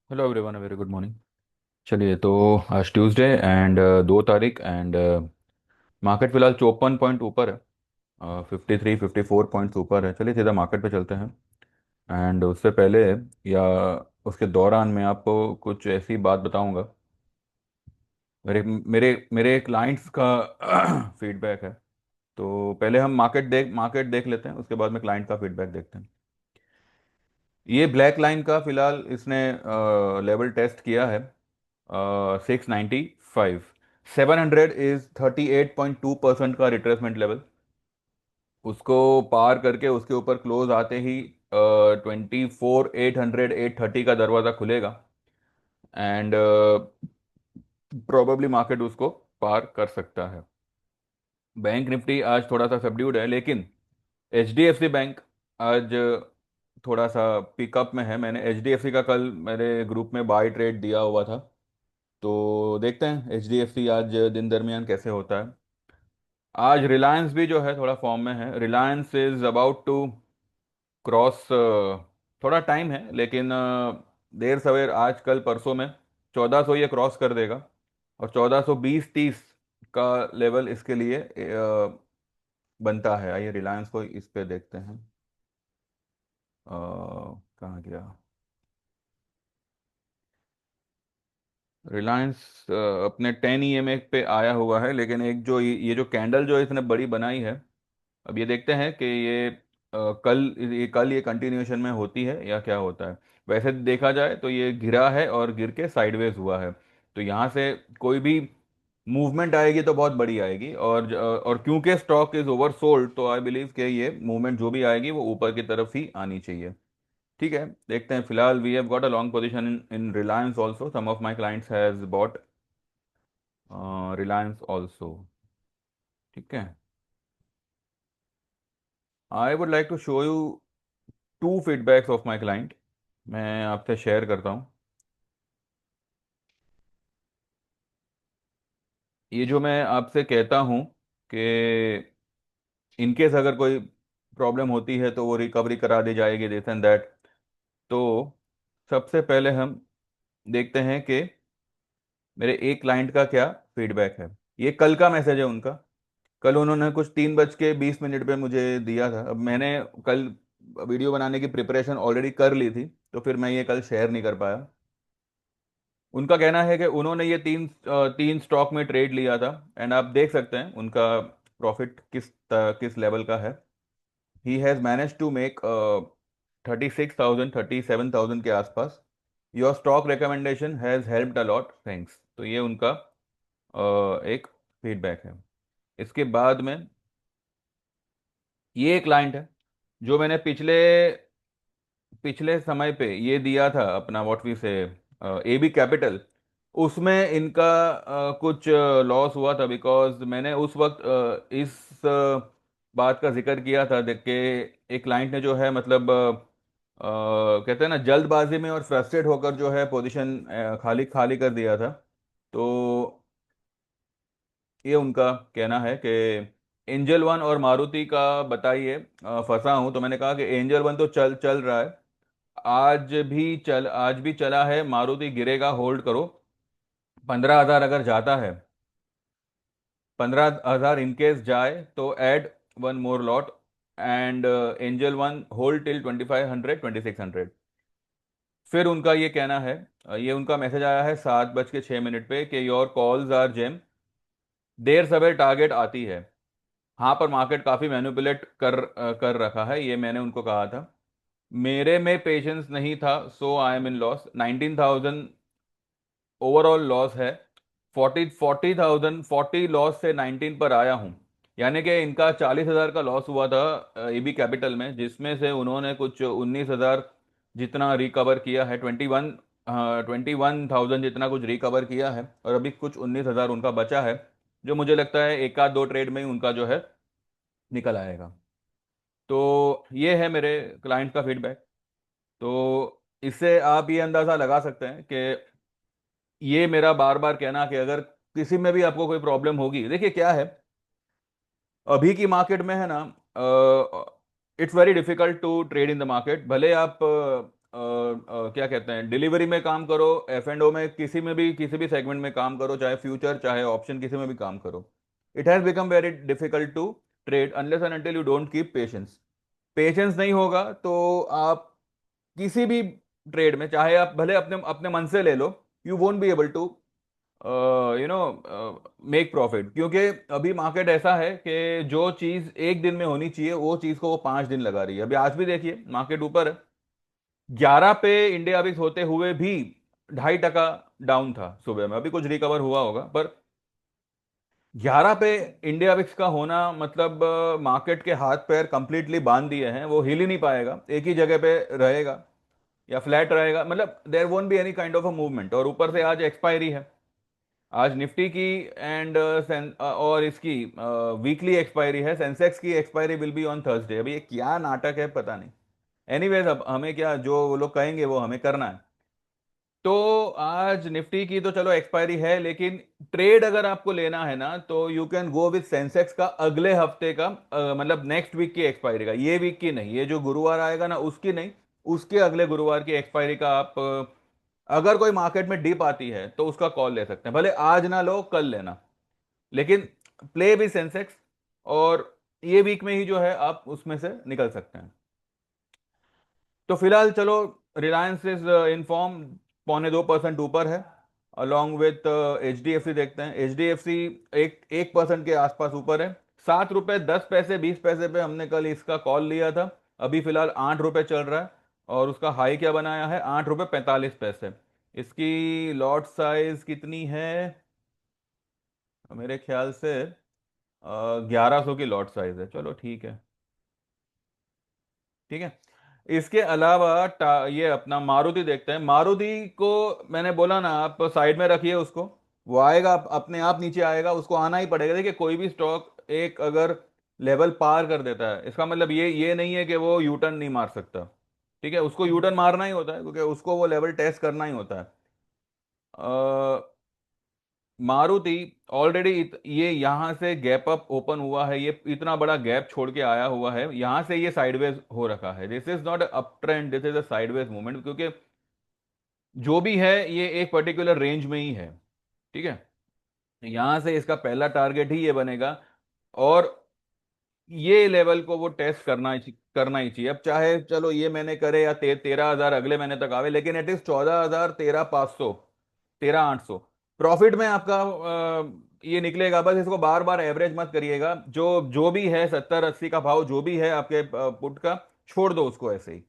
Hello everyone, very good morning. चलिए, तो आज ट्यूसडे एंड 2 तारीख एंड मार्केट फिलहाल 54 पॉइंट ऊपर है। 53-54 पॉइंट्स ऊपर है। चलिए सीधा मार्केट पे चलते हैं। एंड उससे पहले या उसके दौरान मैं आपको कुछ ऐसी बात बताऊंगा। मेरे मेरे मेरे क्लाइंट्स का फीडबैक है। तो पहले हम मार्केट देख लेते हैं, उसके बाद में क्लाइंट का फीडबैक देखते हैं। ये ब्लैक लाइन का फिलहाल इसने लेवल टेस्ट किया है। 695। 700 इज 38.2% का रिट्रेसमेंट लेवल। उसको पार करके उसके ऊपर क्लोज आते ही 24 800 830 का दरवाज़ा खुलेगा। एंड प्रोबेबली मार्केट उसको पार कर सकता है। बैंक निफ्टी आज थोड़ा सा सबड्यूड है, लेकिन H D F C bank आज थोड़ा सा पिकअप में है। मैंने एच डी एफ सी का कल मेरे ग्रुप में बाय ट्रेड दिया हुआ था। तो देखते हैं एच डी एफ सी आज दिन दरमियान कैसे होता है। आज रिलायंस भी जो है थोड़ा फॉर्म में है। Reliance is about to cross. थोड़ा टाइम है, लेकिन देर सवेर आज कल परसों में 1400 ये क्रॉस कर देगा। और 1420-30 का लेवल इसके लिए बनता है। आइए रिलायंस को इस पे देखते हैं। कहाँ गया रिलायंस? अपने 10 EMA पे आया हुआ है, लेकिन एक जो ये जो कैंडल जो इसने बड़ी बनाई है, अब ये देखते हैं कि ये कल ये कंटिन्यूएशन में होती है या क्या होता है। वैसे देखा जाए तो ये गिरा है और गिर के साइडवेज हुआ है। तो यहाँ से कोई भी मूवमेंट आएगी तो बहुत बड़ी आएगी। और क्योंकि स्टॉक इज ओवर सोल्ड, तो आई बिलीव कि ये मूवमेंट जो भी आएगी वो ऊपर की तरफ ही आनी चाहिए। ठीक है, देखते हैं। फिलहाल we have got a long position in Reliance also. Some of my clients has bought Reliance also. ठीक है, I would like to show you two feedbacks of my client. मैं आपसे शेयर करता हूँ। ये जो मैं आपसे कहता हूँ कि इनकेस अगर कोई प्रॉब्लम होती है तो वो रिकवरी करा दी जाएगी, दिस एंड दैट। तो सबसे पहले हम देखते हैं कि मेरे एक क्लाइंट का क्या फीडबैक है। ये कल का मैसेज है उनका। कल उन्होंने कुछ 3:20 पे मुझे दिया था। अब मैंने कल वीडियो बनाने की प्रिपरेशन ऑलरेडी कर ली थी, तो फिर मैं ये कल शेयर नहीं कर पाया। उनका कहना है कि उन्होंने ये तीन स्टॉक में ट्रेड लिया था। एंड आप देख सकते हैं उनका प्रॉफिट किस लेवल का है। He has manage to make 36,000 37,000 के आसपास। Your stock recommendation has helped a lot, thanks. तो ये उनका एक फीडबैक है। इसके बाद में ये क्लाइंट है जो मैंने पिछले पिछले समय पे ये दिया था अपना व्हाट वी से ए बी कैपिटल। उसमें इनका कुछ लॉस हुआ था, बिकॉज मैंने उस वक्त इस बात का जिक्र किया था देख के। एक क्लाइंट ने जो है मतलब कहते हैं ना, जल्दबाजी में और फ्रस्ट्रेट होकर जो है पोजीशन खाली खाली कर दिया था। तो ये उनका कहना है कि एंजल वन और मारुति का बताइए, फंसा हूं। तो मैंने कहा कि एंजल वन तो चल चल रहा है। आज भी चला है। मारुति गिरेगा, होल्ड करो। 15,000 अगर जाता है, 15,000 इनकेस जाए तो add one more lot. And angel one hold till 2500 2600। फिर उनका ये कहना है, ये उनका मैसेज आया है 7:06 पे कि योर कॉल्स आर जेम। देर सवेर टारगेट आती है। हाँ, पर मार्केट काफी मैनिपुलेट कर रखा है, ये मैंने उनको कहा था। मेरे में पेशेंस नहीं था, so I am in loss. 19,000 overall loss है। 40,000 40 लॉस से 19 पर आया हूं। यानी कि इनका 40,000 का लॉस हुआ था एबी कैपिटल में, जिसमें से उन्होंने कुछ 19,000 जितना रिकवर किया है। 21,000 जितना कुछ रिकवर किया है, और अभी कुछ 19,000 उनका बचा है, जो मुझे लगता है एक आध दो ट्रेड में ही उनका जो है निकल आएगा। तो ये है मेरे क्लाइंट का फीडबैक। तो इससे आप ये अंदाजा लगा सकते हैं कि ये मेरा बार बार कहना कि अगर किसी में भी आपको कोई प्रॉब्लम होगी, देखिए क्या है, अभी की मार्केट में है ना, it's very difficult to trade in the market. भले आप क्या कहते हैं, डिलीवरी में काम करो, एफ एंड ओ में, किसी भी सेगमेंट में काम करो, चाहे फ्यूचर चाहे ऑप्शन, किसी में भी काम करो, it has become very difficult to trade unless and until you don't keep patience. Patience नहीं होगा तो आप किसी भी ट्रेड में, चाहे आप भले अपने अपने मन से ले लो, you won't be able to you know make profit, क्योंकि अभी मार्केट ऐसा है कि जो चीज एक दिन में होनी चाहिए वो चीज को वो 5 दिन लगा रही है। अभी आज भी देखिए मार्केट ऊपर है, 11 पे इंडिया अभी होते हुए भी 2.5% डाउन था सुबह में, अभी कुछ रिकवर हुआ होगा, पर 11 पे इंडिया विक्स का होना मतलब मार्केट के हाथ पैर कंप्लीटली बांध दिए हैं, वो हिल ही नहीं पाएगा, एक ही जगह पे रहेगा या फ्लैट रहेगा, मतलब there won't be any kind of a movement. और ऊपर से आज एक्सपायरी है, आज निफ्टी की एंड और इसकी वीकली एक्सपायरी है, सेंसेक्स की expiry will be on Thursday. अभी ये क्या नाटक है पता नहीं। एनीवेज, अब हमें क्या, जो वो लोग कहेंगे वो हमें करना है। तो आज निफ्टी की तो चलो एक्सपायरी है, लेकिन ट्रेड अगर आपको लेना है ना तो you can go with Sensex का अगले हफ्ते का, मतलब नेक्स्ट वीक की एक्सपायरी का, ये वीक की नहीं, ये जो गुरुवार आएगा ना उसकी नहीं, उसके अगले गुरुवार की एक्सपायरी का आप अगर कोई मार्केट में डिप आती है तो उसका कॉल ले सकते हैं, भले आज ना लो कल लेना, लेकिन प्ले भी सेंसेक्स, और ये वीक में ही जो है आप उसमें से निकल सकते हैं। तो फिलहाल चलो, रिलायंस इज इन फॉर्म, 0.25% ऊपर है, along with H D F C. देखते हैं एच डी एफ सी 1% के आसपास ऊपर है, ₹7.10 20 पैसे पे हमने कल इसका कॉल लिया था, अभी फिलहाल ₹8 चल रहा है, और उसका हाई क्या बनाया है, ₹8.45। इसकी लॉट साइज कितनी है, मेरे ख्याल से 1100 की लॉट साइज है, चलो ठीक है, ठीक है। इसके अलावा ये अपना मारुति देखते हैं। मारुति को मैंने बोला ना, आप साइड में रखिए उसको, वो आएगा अपने आप नीचे आएगा, उसको आना ही पड़ेगा। देखिए कोई भी स्टॉक एक अगर लेवल पार कर देता है, इसका मतलब ये नहीं है कि वो यू टर्न नहीं मार सकता, ठीक है, उसको यू टर्न मारना ही होता है, क्योंकि उसको वो लेवल टेस्ट करना ही होता है। मारुति ऑलरेडी ये यहां से गैप अप ओपन हुआ है, ये इतना बड़ा गैप छोड़ के आया हुआ है, यहां से ये साइडवेज हो रखा है, this is not up trend, this is a sideways movement, क्योंकि जो भी है ये एक पर्टिकुलर रेंज में ही है, ठीक है। यहां से इसका पहला टारगेट ही ये बनेगा, और ये लेवल को वो टेस्ट करना ही चाहिए। अब चाहे चलो ये महीने करे या 13,000 अगले महीने तक आवे, लेकिन एट लीस्ट 14,000, 13,500, 13,800 प्रॉफिट में आपका ये निकलेगा। बस इसको बार बार एवरेज मत करिएगा, जो जो भी है 70-80 का भाव जो भी है आपके पुट का, छोड़ दो उसको ऐसे ही,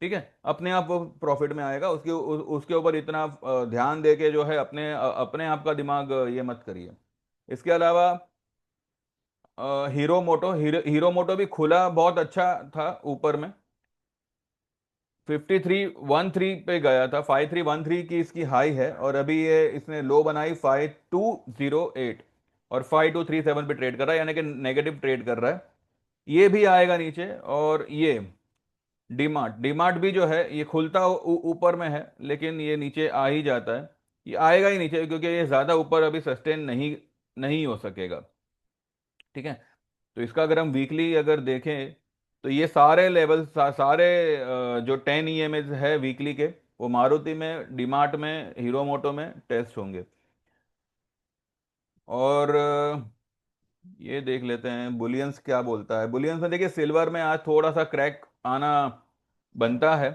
ठीक है, अपने आप वो प्रॉफिट में आएगा। उसके ऊपर इतना ध्यान दे के जो है अपने आप का दिमाग ये मत करिए। इसके अलावा हीरो मोटो भी खुला बहुत अच्छा था ऊपर में, 5313 पे गया था, 5313 की इसकी हाई है, और अभी ये इसने लो बनाई 5208, और 5237 पे ट्रेड कर रहा है, यानी कि नेगेटिव ट्रेड कर रहा है। ये भी आएगा नीचे, और ये डीमार्ट डीमार्ट भी जो है ये खुलता ऊपर में है, लेकिन ये नीचे आ ही जाता है, ये आएगा ही नीचे, क्योंकि ये ज्यादा ऊपर अभी सस्टेन नहीं नहीं हो सकेगा, ठीक है। तो इसका अगर हम वीकली अगर देखें तो ये सारे लेवल सारे जो 10 EMA है वीकली के, वो मारुति में, डीमार्ट में, हीरो मोटो में टेस्ट होंगे। और ये देख लेते हैं बुलियंस क्या बोलता है। बुलियंस में देखिए सिल्वर में आज थोड़ा सा क्रैक आना बनता है,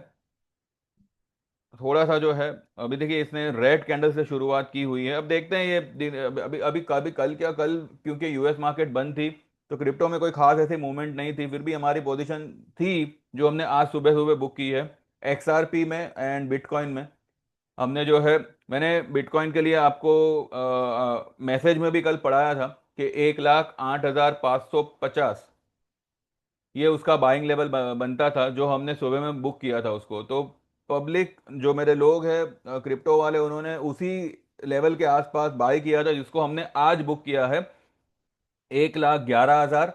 थोड़ा सा जो है। अभी देखिए इसने रेड कैंडल से शुरुआत की हुई है, अब देखते हैं ये अभी अभी अभी कल क्या, कल क्योंकि यूएस मार्केट बंद थी तो क्रिप्टो में कोई खास ऐसी मूवमेंट नहीं थी, फिर भी हमारी पोजीशन थी जो हमने आज सुबह सुबह बुक की है, एक्सआरपी में एंड बिटकॉइन में। हमने जो है, मैंने बिटकॉइन के लिए आपको मैसेज में भी कल पढ़ाया था कि 1,08,550 ये उसका बाइंग लेवल बनता था, जो हमने सुबह में बुक किया था उसको। तो पब्लिक जो मेरे लोग हैं क्रिप्टो वाले, उन्होंने उसी लेवल के आसपास बाई किया था, जिसको हमने आज बुक किया है 1,11,000,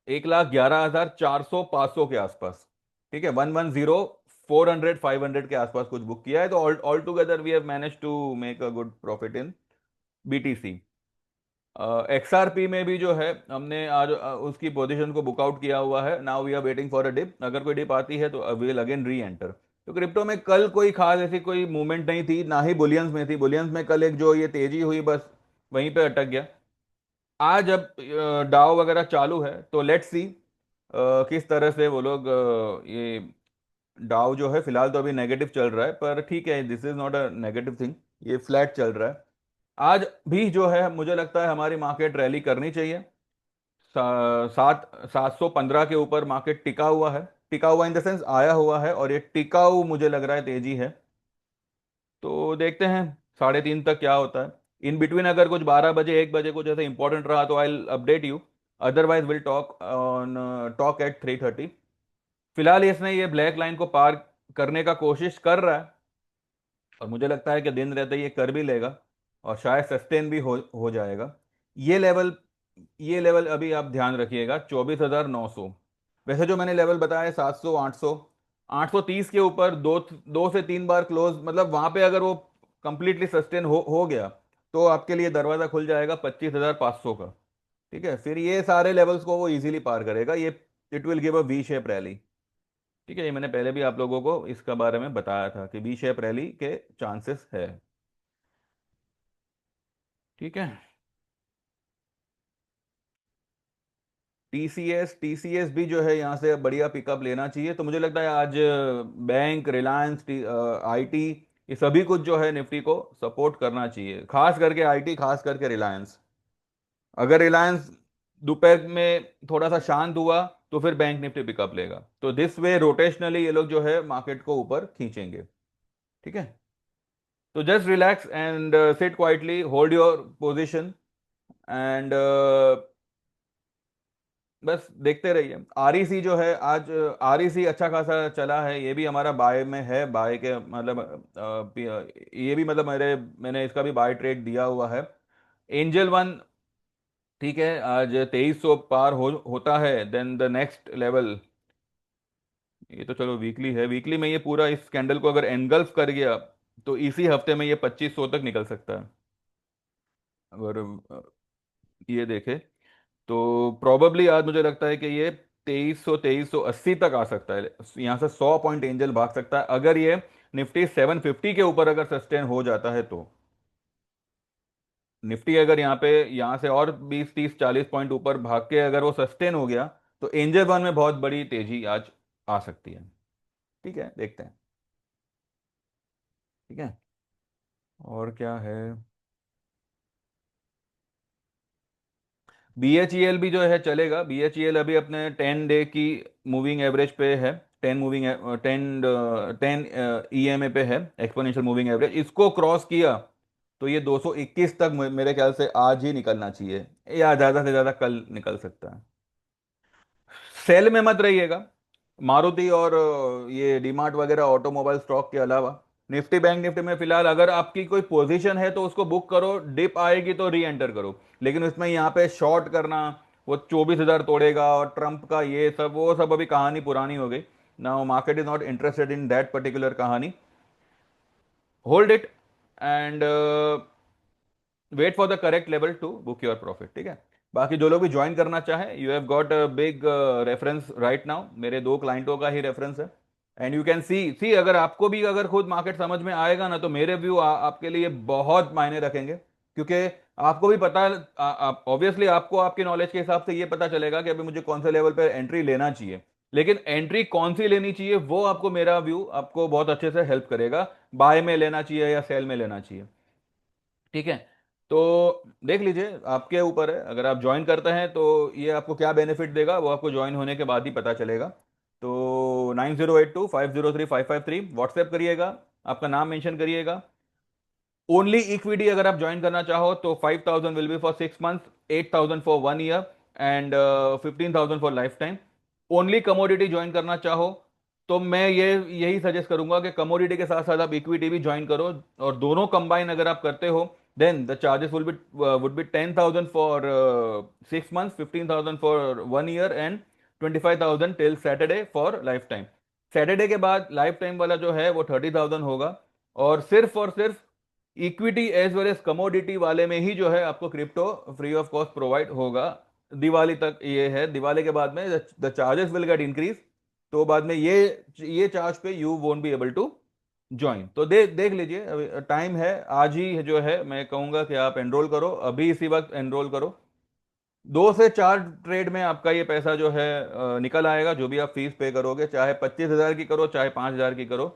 1,11,400 500 के आसपास, ठीक है, 110 400 500 के आसपास कुछ बुक किया है। तो all together we have manage to make a good profit in BTC. XRP में भी जो है हमने आज उसकी पोजीशन को बुकआउट किया हुआ है। Now we are waiting for a dip, अगर कोई डिप आती है तो we will again reenter. तो क्रिप्टो में कल कोई खास ऐसी कोई मूवमेंट नहीं थी, ना ही बुलियंस में थी। बुलियंस में कल एक जो ये तेजी हुई बस वहीं पे अटक गया। आज अब डाउ वगैरह चालू है तो लेट्स सी किस तरह से वो लोग ये डाउ जो है फिलहाल तो अभी नेगेटिव चल रहा है, पर ठीक है, this is not a negative thing, ये फ्लैट चल रहा है। आज भी जो है मुझे लगता है हमारी मार्केट रैली करनी चाहिए। 715 के ऊपर मार्केट टिका हुआ है, टिका हुआ इन द सेंस आया हुआ है, और ये टिकाऊ मुझे लग रहा है तेजी है। तो देखते हैं 3:30 तक क्या होता है। इन बिटवीन अगर कुछ 12 बजे 1 बजे कुछ ऐसा इंपॉर्टेंट रहा तो I update you, otherwise will talk eight 3:30। फिलहाल इसने ये ब्लैक लाइन को पार करने का कोशिश कर रहा है, और मुझे लगता है कि दिन रहते ये कर भी लेगा, और शायद सस्टेन भी हो जाएगा। ये लेवल ये लेवल अभी आप ध्यान रखिएगा, 24,900। वैसे जो मैंने लेवल बताया 700, 800, 830 के ऊपर दो 2 से 3 बार क्लोज, मतलब वहां पे अगर वो कंप्लीटली सस्टेन हो गया तो आपके लिए दरवाजा खुल जाएगा 25,500 का। ठीक है, फिर ये सारे लेवल्स को वो इजीली पार करेगा, ये it will give a V shape rally. ठीक है, ये मैंने पहले भी आप लोगों को इसका बारे में बताया था कि वी शेप रैली के चांसेस है। ठीक है। टीसीएस टीसीएस भी जो है यहाँ से बढ़िया पिकअप लेना चाहिए, तो मुझे लगता है आज बैंक, रिलायंस, आईटी, ये सभी कुछ जो है निफ्टी को सपोर्ट करना चाहिए, खास करके आईटी, खास करके रिलायंस। अगर रिलायंस दोपहर में थोड़ा सा शांत हुआ तो फिर बैंक निफ्टी पिकअप लेगा, तो दिस वे रोटेशनली ये लोग जो है मार्केट को ऊपर खींचेंगे। ठीक है, तो just relax and sit quietly, hold your position, and बस देखते रहिए। आरईसी जो है आज, आरईसी अच्छा खासा चला है, ये भी हमारा बाय में है, बाय के मतलब ये भी मतलब मैंने इसका भी बाय ट्रेड दिया हुआ है। एंजल वन, ठीक है, आज 2300 पार होता है, देन द नेक्स्ट लेवल, ये तो चलो वीकली है, वीकली में ये पूरा इस कैंडल को अगर एनगल्फ कर गया तो इसी हफ्ते में ये 2500 तक निकल सकता है। अगर ये देखे तो प्रोबेबली आज मुझे लगता है कि ये 2380 तक आ सकता है, यहाँ से 100 पॉइंट एंजल भाग सकता है अगर ये निफ्टी 750 के ऊपर अगर सस्टेन हो जाता है तो। निफ्टी अगर यहाँ से और 20, 30, 40 पॉइंट ऊपर भाग के अगर वो सस्टेन हो गया तो एंजल वन में बहुत बड़ी तेजी आज आ सकती है। ठीक है, देखते हैं। ठीक है, और क्या है। बीएचईएल भी जो है चलेगा, बीएचईएल अभी अपने 10 डे की मूविंग एवरेज पे है, 10 ईएमए पे है, एक्सपोनेंशियल मूविंग एवरेज, इसको क्रॉस किया तो ये 221 तक मेरे ख्याल से आज ही निकलना चाहिए, या ज़्यादा से ज़्यादा कल निकल सकता है। सेल में मत रहिएगा, मारुति और ये डीमार्ट वगैरह ऑटोमोबाइल स्टॉक के अलावा। निफ्टी, बैंक निफ्टी में फिलहाल अगर आपकी कोई पोजीशन है तो उसको बुक करो, डिप आएगी तो री एंटर करो, लेकिन उसमें यहाँ पे शॉर्ट करना, वो 24,000 तोड़ेगा और ट्रंप का ये सब, वो सब अभी कहानी पुरानी हो गई। Now market is not interested in that particular कहानी। Hold it and wait for the correct level to book your profit. ठीक है, बाकी जो लोग भी ज्वाइन करना चाहें, you have got a big reference right now, मेरे दो क्लाइंटों का ही रेफरेंस है, एंड यू कैन सी अगर आपको भी अगर खुद मार्केट समझ में आएगा ना तो मेरे व्यू आपके लिए बहुत मायने रखेंगे, क्योंकि आपको भी पता है, ऑब्वियसली आपको आपके नॉलेज के हिसाब से ये पता चलेगा कि अभी मुझे कौन से लेवल पे एंट्री लेना चाहिए, लेकिन एंट्री कौन सी लेनी चाहिए वो आपको, मेरा व्यू आपको बहुत अच्छे से हेल्प करेगा, बाय में लेना चाहिए या सेल में लेना चाहिए। ठीक है, तो देख लीजिए, आपके ऊपर है, अगर आप ज्वाइन करते हैं तो ये आपको क्या बेनिफिट देगा वो आपको ज्वाइन होने के बाद ही पता चलेगा। तो 9082503553 व्हाट्सएप करिएगा, आपका नाम मेंशन करिएगा। ओनली इक्विटी अगर आप ज्वाइन करना चाहो तो 5,000 will be for 6 months, 8,000 for 1 year, and 15,000 for life time. Only commodity join करना चाहो तो मैं ये यही सजेस्ट करूंगा कि कमोडिटी के साथ साथ आप इक्विटी भी ज्वाइन करो, और दोनों कंबाइन अगर आप करते हो then the charges will be would be 10,000 for 6 months, 15,000 for 1 year, and 25,000 till Saturday for life time. Saturday के बाद लाइफ टाइम वाला जो है वो 30,000 होगा, और सिर्फ equity as well as commodity वाले में ही जो है आपको crypto free of cost provide होगा। दिवाली तक ये है, दिवाली के बाद में the charges will get increase. तो बाद में ये चार्ज पे you won't be able to join. तो देख लीजिए, अभी टाइम है, आज ही जो है मैं कहूंगा कि आप एनरोल करो, अभी इसी वक्त एनरोल करो। 2 से 4 ट्रेड में आपका ये पैसा जो है निकल आएगा, जो भी आप फीस पे करोगे, चाहे 25,000 की करो चाहे 5,000 की करो।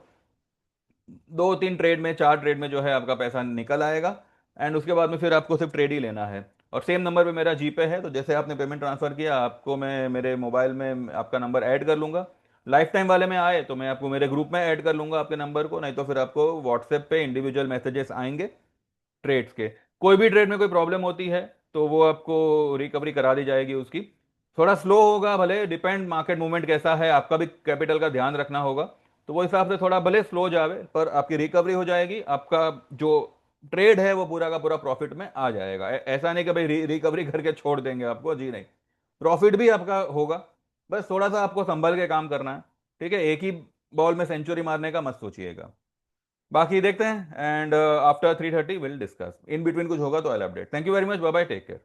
2 3 ट्रेड में 4 ट्रेड में जो है आपका पैसा निकल आएगा। एंड उसके बाद में फिर आपको सिर्फ ट्रेड ही लेना है। और सेम नंबर पे मेरा जीपे है, तो जैसे आपने पेमेंट ट्रांसफर किया, आपको मैं मेरे मोबाइल में आपका नंबर ऐड कर लूंगा। लाइफ टाइम वाले में आए तो मैं आपको मेरे ग्रुप में ऐड कर लूंगा आपके नंबर को, नहीं तो फिर आपको व्हाट्सएप पे इंडिविजुअल मैसेजेस आएंगे ट्रेड्स के। कोई भी ट्रेड में कोई प्रॉब्लम होती है तो वो आपको रिकवरी करा दी जाएगी उसकी। थोड़ा स्लो होगा भले, डिपेंड मार्केट मूवमेंट कैसा है, आपका भी कैपिटल का ध्यान रखना होगा। तो वो हिसाब से थोड़ा भले स्लो जावे, पर आपकी रिकवरी हो जाएगी, आपका जो ट्रेड है वो पूरा का पूरा प्रॉफिट में आ जाएगा। ऐसा नहीं कि भाई रिकवरी करके छोड़ देंगे आपको, जी नहीं, प्रॉफिट भी आपका होगा। बस थोड़ा सा आपको संभल के काम करना है। ठीक है, एक ही बॉल में सेंचुरी मारने का मत सोचिएगा। बाकी देखते हैं, and after 3:30 will discuss, in between कुछ होगा तो I update. Thank you very much, bye bye, take care.